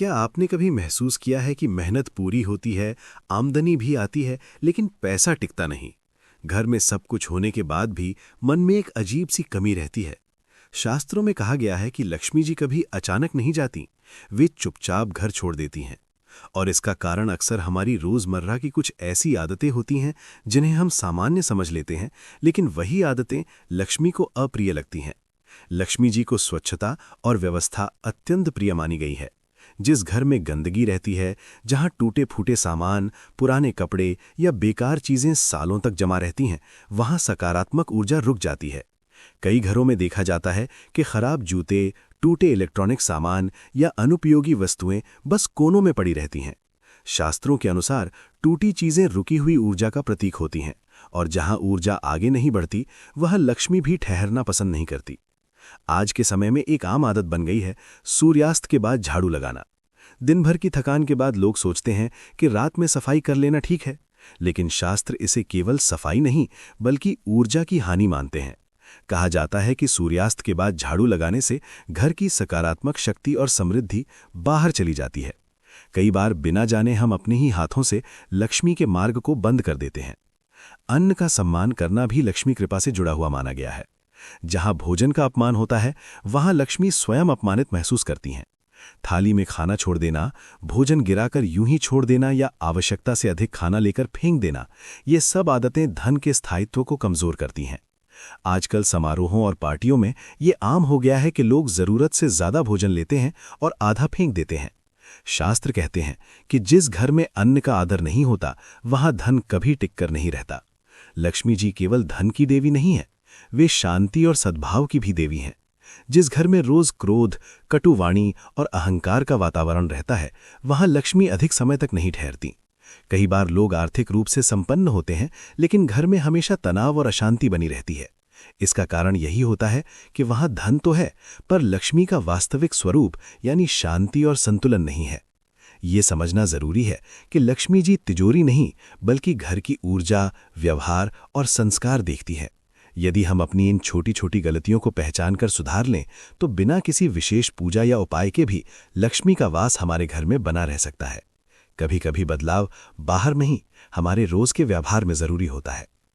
क्या आपने कभी महसूस किया है कि मेहनत पूरी होती है, आमदनी भी आती है, लेकिन पैसा टिकता नहीं? घर में सब कुछ होने के बाद भी मन में एक अजीब सी कमी रहती है। शास्त्रों में कहा गया है कि लक्ष्मी जी कभी अचानक नहीं जाती, वे चुपचाप घर छोड़ देती हैं। और इसका कारण अक्सर हमारी रोजमर्रा की कुछ ऐसी आदतें होती हैं जिन्हें हम सामान्य समझ लेते हैं, लेकिन वही आदतें लक्ष्मी को अप्रिय लगती हैं। लक्ष्मी जी को स्वच्छता और व्यवस्था अत्यंत प्रिय मानी गई है। जिस घर में गंदगी रहती है, जहां टूटे फूटे सामान, पुराने कपड़े या बेकार चीजें सालों तक जमा रहती हैं, वहां सकारात्मक ऊर्जा रुक जाती है। कई घरों में देखा जाता है कि खराब जूते, टूटे इलेक्ट्रॉनिक सामान या अनुपयोगी वस्तुएं बस कोनों में पड़ी रहती हैं। शास्त्रों के अनुसार टूटी चीजें रुकी हुई ऊर्जा का प्रतीक होती हैं, और जहां ऊर्जा आगे नहीं बढ़ती, वह लक्ष्मी भी ठहरना पसंद नहीं करती। आज के समय में एक आम आदत बन गई है सूर्यास्त के बाद झाड़ू लगाना। दिन भर की थकान के बाद लोग सोचते हैं कि रात में सफाई कर लेना ठीक है, लेकिन शास्त्र इसे केवल सफाई नहीं बल्कि ऊर्जा की हानि मानते हैं। कहा जाता है कि सूर्यास्त के बाद झाड़ू लगाने से घर की सकारात्मक शक्ति और समृद्धि बाहर चली जाती है। कई बार बिना जाने हम अपने ही हाथों से लक्ष्मी के मार्ग को बंद कर देते हैं। अन्न का सम्मान करना भी लक्ष्मी कृपा से जुड़ा हुआ माना गया है। जहां भोजन का अपमान होता है, वहां लक्ष्मी स्वयं अपमानित महसूस करती हैं। थाली में खाना छोड़ देना, भोजन गिराकर यूं ही छोड़ देना या आवश्यकता से अधिक खाना लेकर फेंक देना, ये सब आदतें धन के स्थायित्व को कमजोर करती हैं। आजकल समारोहों और पार्टियों में ये आम हो गया है कि लोग जरूरत से ज्यादा भोजन लेते हैं और आधा फेंक देते हैं। शास्त्र कहते हैं कि जिस घर में अन्न का आदर नहीं होता, वहां धन कभी टिककर नहीं रहता। लक्ष्मी जी केवल धन की देवी नहीं है, वे शांति और सद्भाव की भी देवी हैं। जिस घर में रोज क्रोध, कटुवाणी और अहंकार का वातावरण रहता है, वहां लक्ष्मी अधिक समय तक नहीं ठहरती। कई बार लोग आर्थिक रूप से संपन्न होते हैं, लेकिन घर में हमेशा तनाव और अशांति बनी रहती है। इसका कारण यही होता है कि वहां धन तो है, पर लक्ष्मी का वास्तविक स्वरूप यानी शांति और संतुलन नहीं है। ये समझना जरूरी है कि लक्ष्मी जी तिजोरी नहीं बल्कि घर की ऊर्जा, व्यवहार और संस्कार देखती है। यदि हम अपनी इन छोटी छोटी गलतियों को पहचान कर सुधार लें, तो बिना किसी विशेष पूजा या उपाय के भी लक्ष्मी का वास हमारे घर में बना रह सकता है। कभी कभी बदलाव बाहर नहीं, हमारे रोज के व्यवहार में जरूरी होता है।